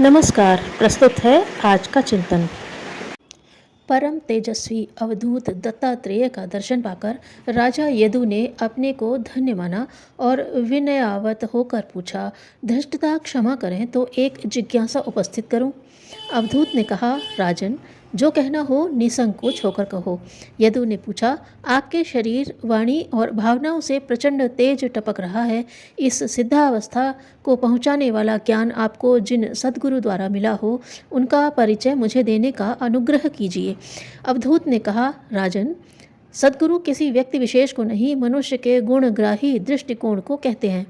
नमस्कार। प्रस्तुत है आज का चिंतन। परम तेजस्वी अवधूत दत्तात्रेय का दर्शन पाकर राजा यदु ने अपने को धन्य माना और विनयावत होकर पूछा, धृष्टता क्षमा करें तो एक जिज्ञासा उपस्थित करूं। अवधूत ने कहा, राजन, जो कहना हो निसंकोच होकर कहो। यदु ने पूछा, आपके शरीर, वाणी और भावनाओं से प्रचंड तेज टपक रहा है। इस सिद्धावस्था को पहुंचाने वाला ज्ञान आपको जिन सद्गुरु द्वारा मिला हो, उनका परिचय मुझे देने का अनुग्रह कीजिए। अवधूत ने कहा, राजन, सद्गुरु किसी व्यक्ति विशेष को नहीं, मनुष्य के गुणग्राही दृष्टिकोण को कहते हैं।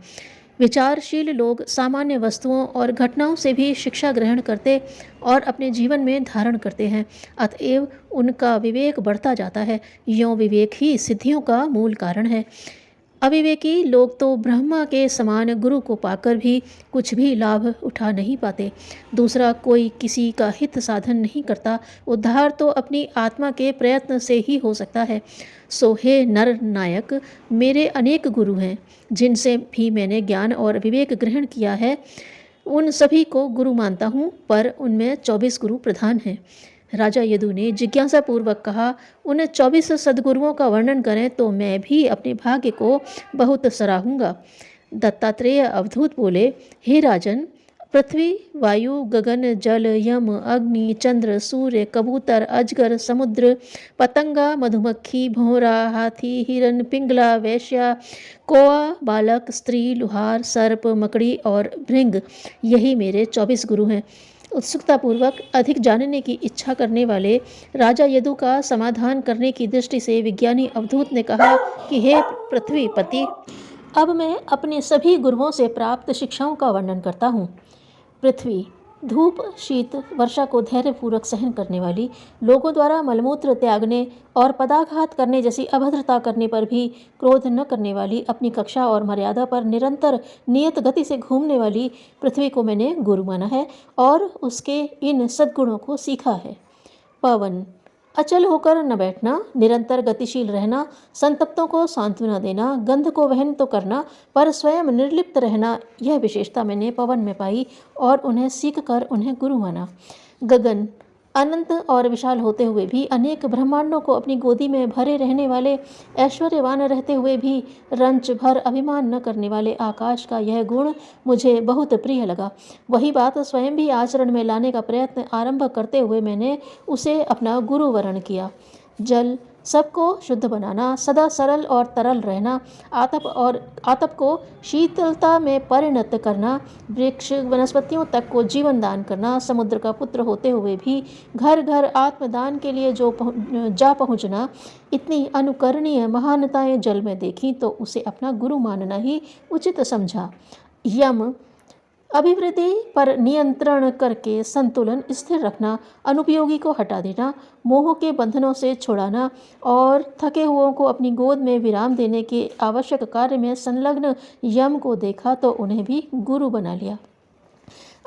विचारशील लोग सामान्य वस्तुओं और घटनाओं से भी शिक्षा ग्रहण करते और अपने जीवन में धारण करते हैं। अतएव उनका विवेक बढ़ता जाता है। यों विवेक ही सिद्धियों का मूल कारण है। अविवेकी लोग तो ब्रह्मा के समान गुरु को पाकर भी कुछ भी लाभ उठा नहीं पाते। दूसरा कोई किसी का हित साधन नहीं करता। उद्धार तो अपनी आत्मा के प्रयत्न से ही हो सकता है। सो हे नर नायक, मेरे अनेक गुरु हैं, जिनसे भी मैंने ज्ञान और विवेक ग्रहण किया है। उन सभी को गुरु मानता हूँ, पर उनमें 24 गुरु प्रधान हैं। राजा यदु ने जिज्ञासापूर्वक कहा, उन 24 सद्गुरुओं का वर्णन करें तो मैं भी अपने भाग्य को बहुत सराहूंगा। दत्तात्रेय अवधूत बोले, हे राजन, पृथ्वी, वायु, गगन, जल, यम, अग्नि, चंद्र, सूर्य, कबूतर, अजगर, समुद्र, पतंगा, मधुमक्खी, भौरा, हाथी, हिरन, पिंगला, वैश्या, कौआ, बालक, स्त्री, लुहार, सर्प, मकड़ी और भृंग, यही मेरे 24 गुरु हैं। उत्सुकतापूर्वक अधिक जानने की इच्छा करने वाले राजा यदु का समाधान करने की दृष्टि से विज्ञानी अवधूत ने कहा कि हे पृथ्वीपति, अब मैं अपने सभी गुरुओं से प्राप्त शिक्षाओं का वर्णन करता हूँ। पृथ्वी धूप, शीत, वर्षा को धैर्यपूर्वक सहन करने वाली, लोगों द्वारा मलमूत्र त्यागने और पदाघात करने जैसी अभद्रता करने पर भी क्रोध न करने वाली, अपनी कक्षा और मर्यादा पर निरंतर नियत गति से घूमने वाली पृथ्वी को मैंने गुरु माना है और उसके इन सद्गुणों को सीखा है। पवन अचल होकर न बैठना, निरंतर गतिशील रहना, संतप्तों को सांत्वना देना, गंध को वहन तो करना पर स्वयं निर्लिप्त रहना, यह विशेषता मैंने पवन में पाई और उन्हें सीख कर उन्हें गुरु माना। गगन अनंत और विशाल होते हुए भी, अनेक ब्रह्मांडों को अपनी गोदी में भरे रहने वाले, ऐश्वर्यवान रहते हुए भी रंच भर अभिमान न करने वाले आकाश का यह गुण मुझे बहुत प्रिय लगा। वही बात स्वयं भी आचरण में लाने का प्रयत्न आरंभ करते हुए मैंने उसे अपना गुरु वरण किया। जल सबको शुद्ध बनाना, सदा सरल और तरल रहना, आतप को शीतलता में परिणत करना, वृक्ष वनस्पतियों तक को जीवन दान करना, समुद्र का पुत्र होते हुए भी घर घर आत्मदान के लिए जा पहुँचना, इतनी अनुकरणीय महानताएं जल में देखी तो उसे अपना गुरु मानना ही उचित समझा। यम अभिवृद्धि पर नियंत्रण करके संतुलन स्थिर रखना, अनुपयोगी को हटा देना, मोह के बंधनों से छुड़ाना और थके हुओं को अपनी गोद में विराम देने के आवश्यक कार्य में संलग्न यम को देखा तो उन्हें भी गुरु बना लिया।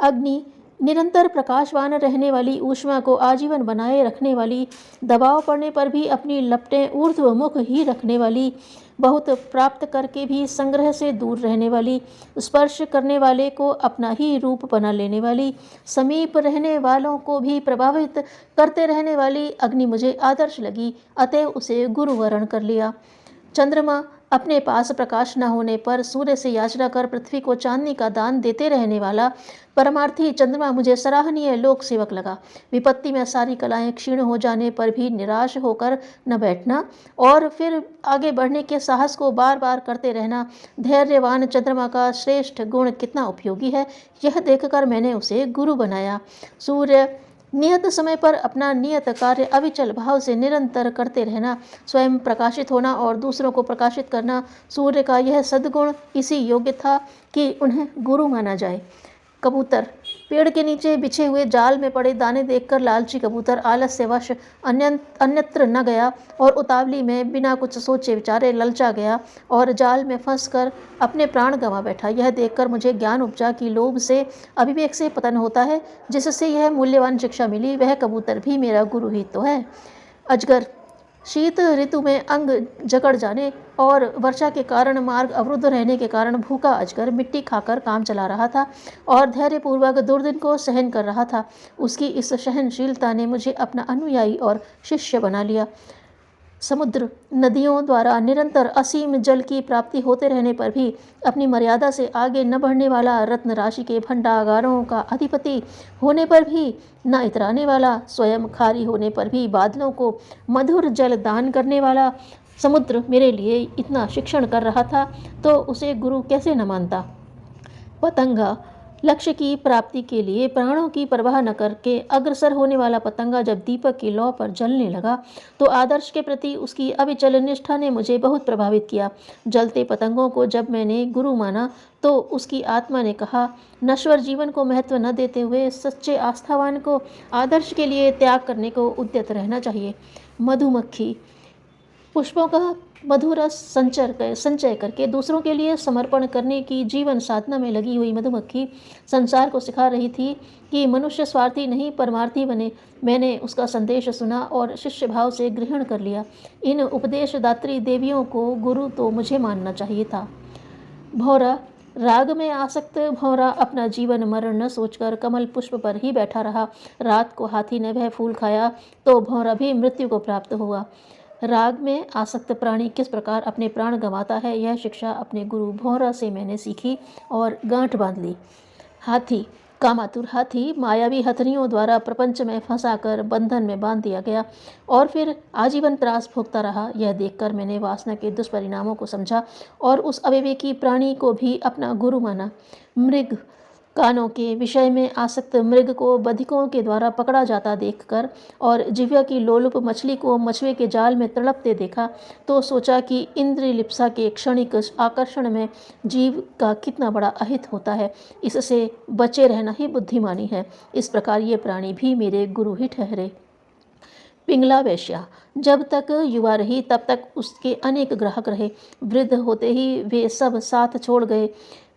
अग्नि निरंतर प्रकाशवान रहने वाली, ऊष्मा को आजीवन बनाए रखने वाली, दबाव पड़ने पर भी अपनी लपटें ऊर्ध्वमुख ही रखने वाली, बहुत प्राप्त करके भी संग्रह से दूर रहने वाली, स्पर्श करने वाले को अपना ही रूप बना लेने वाली, समीप रहने वालों को भी प्रभावित करते रहने वाली अग्नि मुझे आदर्श लगी, अतएव उसे गुरु वरण कर लिया। चंद्रमा अपने पास प्रकाश न होने पर सूर्य से याचना कर पृथ्वी को चांदनी का दान देते रहने वाला परमार्थी चंद्रमा मुझे सराहनीय लोक सेवक लगा। विपत्ति में सारी कलाएं क्षीण हो जाने पर भी निराश होकर न बैठना और फिर आगे बढ़ने के साहस को बार बार करते रहना, धैर्यवान चंद्रमा का श्रेष्ठ गुण कितना उपयोगी है, यह देखकर मैंने उसे गुरु बनाया। सूर्य नियत समय पर अपना नियत कार्य अविचल भाव से निरंतर करते रहना, स्वयं प्रकाशित होना और दूसरों को प्रकाशित करना, सूर्य का यह सद्गुण इसी योग्य था कि उन्हें गुरु माना जाए। कबूतर पेड़ के नीचे बिछे हुए जाल में पड़े दाने देखकर लालची कबूतर आलस्यवश अन्यत्र न गया और उतावली में बिना कुछ सोचे विचारे ललचा गया और जाल में फंसकर अपने प्राण गंवा बैठा। यह देखकर मुझे ज्ञान उपजा कि लोभ से, अविवेक से पतन होता है। जिससे यह मूल्यवान शिक्षा मिली, वह कबूतर भी मेरा गुरु ही तो है। अजगर शीत ऋतु में अंग जकड़ जाने और वर्षा के कारण मार्ग अवरुद्ध रहने के कारण भूखा अजगर मिट्टी खाकर काम चला रहा था और धैर्यपूर्वक दुर्दिन को सहन कर रहा था। उसकी इस सहनशीलता ने मुझे अपना अनुयायी और शिष्य बना लिया। समुद्र नदियों द्वारा निरंतर असीम जल की प्राप्ति होते रहने पर भी, अपनी मर्यादा से आगे न बढ़ने वाला, रत्न राशि के भंडागारों का अधिपति होने पर भी न इतराने वाला, स्वयं खारी होने पर भी बादलों को मधुर जल दान करने वाला समुद्र मेरे लिए इतना शिक्षण कर रहा था, तो उसे गुरु कैसे न मानता। पतंगा लक्ष्य की प्राप्ति के लिए प्राणों की परवाह न करके अग्रसर होने वाला पतंगा जब दीपक की लौ पर जलने लगा, तो आदर्श के प्रति उसकी अविचल निष्ठा ने मुझे बहुत प्रभावित किया। जलते पतंगों को जब मैंने गुरु माना, तो उसकी आत्मा ने कहा, नश्वर जीवन को महत्व न देते हुए सच्चे आस्थावान को आदर्श के लिए त्याग करने को उद्यत रहना चाहिए। मधुमक्खी पुष्पों का मधुर रस संचय करके दूसरों के लिए समर्पण करने की जीवन साधना में लगी हुई मधुमक्खी संसार को सिखा रही थी कि मनुष्य स्वार्थी नहीं परमार्थी बने। मैंने उसका संदेश सुना और शिष्य भाव से ग्रहण कर लिया। इन उपदेशदात्री देवियों को गुरु तो मुझे मानना चाहिए था। भौरा राग में आसक्त भौरा अपना जीवन मरण न सोचकर कमल पुष्प पर ही बैठा रहा। रात को हाथी ने वह फूल खाया तो भौरा भी मृत्यु को प्राप्त हुआ। राग में आसक्त प्राणी किस प्रकार अपने प्राण गंवाता है, यह शिक्षा अपने गुरु भौरा से मैंने सीखी और गांठ बांध ली। हाथी कामातुर हाथी मायावी हथनियों द्वारा प्रपंच में फंसाकर बंधन में बांध दिया गया और फिर आजीवन त्रास भोगता रहा। यह देखकर मैंने वासना के दुष्परिणामों को समझा और उस अविवेकी प्राणी को भी अपना गुरु माना। मृग कानों के विषय में आसक्त मृग को बधिकों के द्वारा पकड़ा जाता देखकर और जिह्वा की लोलुप मछली को मछुए के जाल में तड़पते देखा, तो सोचा कि इंद्रियलिप्सा के क्षणिक आकर्षण में जीव का कितना बड़ा अहित होता है। इससे बचे रहना ही बुद्धिमानी है। इस प्रकार ये प्राणी भी मेरे गुरु ही ठहरे। पिंगला वेश्या जब तक युवा रही तब तक उसके अनेक ग्राहक रहे। वृद्ध होते ही वे सब साथ छोड़ गए।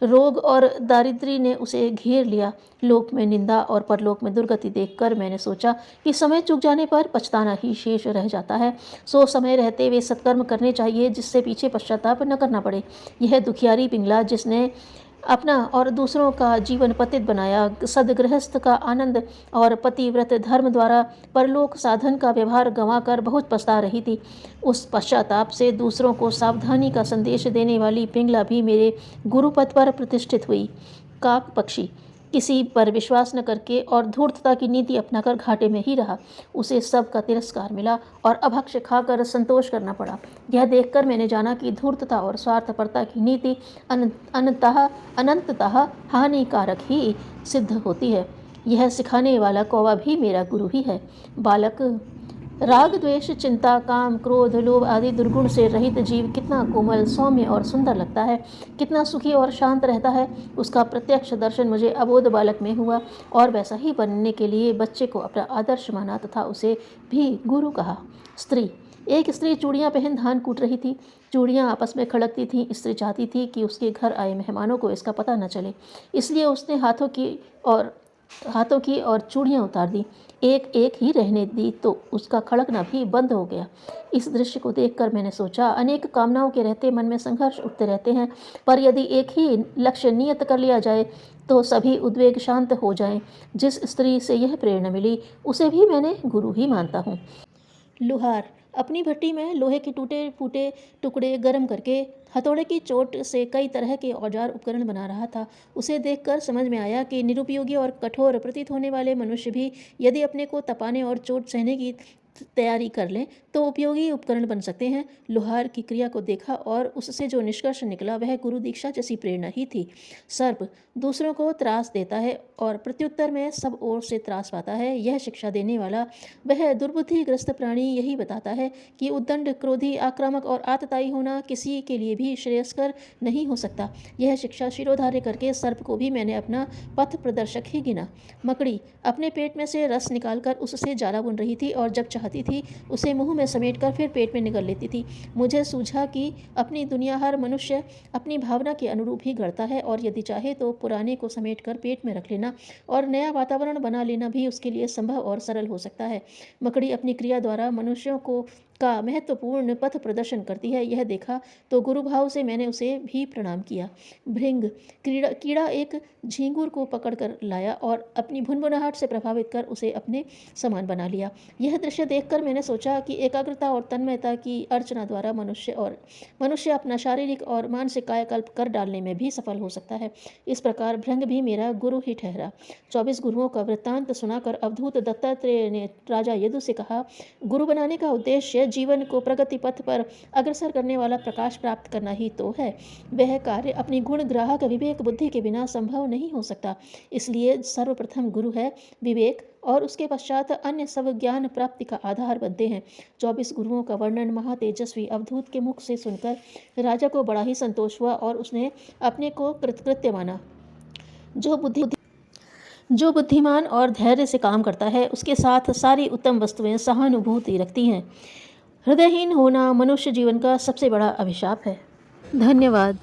रोग और दारिद्र्य ने उसे घेर लिया। लोक में निंदा और परलोक में दुर्गति देखकर मैंने सोचा कि समय चूक जाने पर पछताना ही शेष रह जाता है। सो समय रहते वे सत्कर्म करने चाहिए जिससे पीछे पश्चाताप न करना पड़े। यह दुखियारी पिंगला जिसने अपना और दूसरों का जीवन पतित बनाया, सदगृहस्थ का आनंद और पतिव्रत धर्म द्वारा परलोक साधन का व्यवहार गंवाकर बहुत पछता रही थी। उस पश्चाताप से दूसरों को सावधानी का संदेश देने वाली पिंगला भी मेरे गुरुपद पर प्रतिष्ठित हुई। काक पक्षी किसी पर विश्वास न करके और धूर्तता की नीति अपनाकर घाटे में ही रहा। उसे सब का तिरस्कार मिला और अभक्ष्य खाकर संतोष करना पड़ा। यह देखकर मैंने जाना कि धूर्तता और स्वार्थपरता की नीति अनंततः हानिकारक ही सिद्ध होती है। यह सिखाने वाला कौवा भी मेरा गुरु ही है। बालक राग द्वेष चिंता काम क्रोध लोभ आदि दुर्गुण से रहित जीव कितना कोमल सौम्य और सुंदर लगता है, कितना सुखी और शांत रहता है, उसका प्रत्यक्ष दर्शन मुझे अबोध बालक में हुआ और वैसा ही बनने के लिए बच्चे को अपना आदर्श माना तथा उसे भी गुरु कहा। स्त्री एक स्त्री चूड़ियाँ पहन धान कूट रही थी। चूड़ियाँ आपस में खड़कती थीं। स्त्री चाहती थी कि उसके घर आए मेहमानों को इसका पता न चले, इसलिए उसने हाथों की और चूड़ियाँ उतार दी। एक एक ही रहने दी तो उसका खड़कना भी बंद हो गया। इस दृश्य को देखकर मैंने सोचा, अनेक कामनाओं के रहते मन में संघर्ष उठते रहते हैं, पर यदि एक ही लक्ष्य नियत कर लिया जाए तो सभी उद्वेग शांत हो जाएं। जिस स्त्री से यह प्रेरणा मिली उसे भी मैंने गुरु ही मानता हूँ। लुहार अपनी भट्टी में लोहे के टूटे फूटे टुकड़े गर्म करके हथौड़े की चोट से कई तरह के औजार उपकरण बना रहा था। उसे देखकर समझ में आया कि निरुपयोगी और कठोर प्रतीत होने वाले मनुष्य भी यदि अपने को तपाने और चोट सहने की तैयारी कर लें तो उपयोगी उपकरण बन सकते हैं। लोहार की क्रिया को देखा और उससे जो निष्कर्ष निकला वह गुरु दीक्षा जैसी प्रेरणा ही थी। सर्प दूसरों को त्रास देता है और प्रत्युत्तर में सब ओर से त्रास पाता है। यह शिक्षा देने वाला वह दुर्बुद्धिग्रस्त प्राणी यही बताता है कि उद्दंड क्रोधी आक्रामक और आतताई होना किसी के लिए भी श्रेयस्कर नहीं हो सकता। यह शिक्षा शिरोधार्य करके सर्प को भी मैंने अपना पथ प्रदर्शक ही गिना। मकड़ी अपने पेट में से रस निकालकर उससे जाला बुन रही थी और जब चाहती थी उसे मुंह में समेटकर फिर पेट में निगल लेती थी। मुझे सूझा कि अपनी दुनिया हर मनुष्य अपनी भावना के अनुरूप ही गढ़ता है और यदि चाहे तो पुराने को समेटकर पेट में रख लेना और नया वातावरण बना लेना भी उसके लिए संभव और सरल हो सकता है। मकड़ी अपनी क्रिया द्वारा मनुष्यों को का महत्वपूर्ण पथ प्रदर्शन करती है, यह देखा तो गुरुभाव से मैंने उसे भी प्रणाम किया। भृंग कीड़ा एक झींगुर को पकड़कर लाया और अपनी भुनभुनाहट से प्रभावित कर उसे अपने समान बना लिया। यह दृश्य देखकर मैंने सोचा कि एकाग्रता और तन्मयता की अर्चना द्वारा मनुष्य अपना शारीरिक और मानसिक कायाकल्प कर डालने में भी सफल हो सकता है। इस प्रकार भृंग भी मेरा गुरु ही ठहरा। 24 गुरुओं का वृत्तांत सुनाकर अवधूत दत्तात्रेय ने राजा यदु से कहा, गुरु बनाने का उद्देश्य जीवन को प्रगति पथ पर अग्रसर करने वाला प्रकाश प्राप्त करना ही तो है। वह कार्य अपनी गुण ग्राहक विवेक बुद्धि के बिना संभव नहीं हो सकता। इसलिए सर्वप्रथम गुरु है विवेक, और उसके पश्चात अन्य सब ज्ञान प्राप्ति का आधार बनते हैं। 24 गुरुओं का वर्णन महातेजस्वी अवधूत के मुख से सुनकर राजा को बड़ा ही संतोष हुआ और उसने अपने को कृतकृत्य माना। जो बुद्धिमान और धैर्य से काम करता है, उसके साथ सारी उत्तम वस्तुएं सहानुभूति रखती हैं। हृदयहीन होना मनुष्य जीवन का सबसे बड़ा अभिशाप है। धन्यवाद।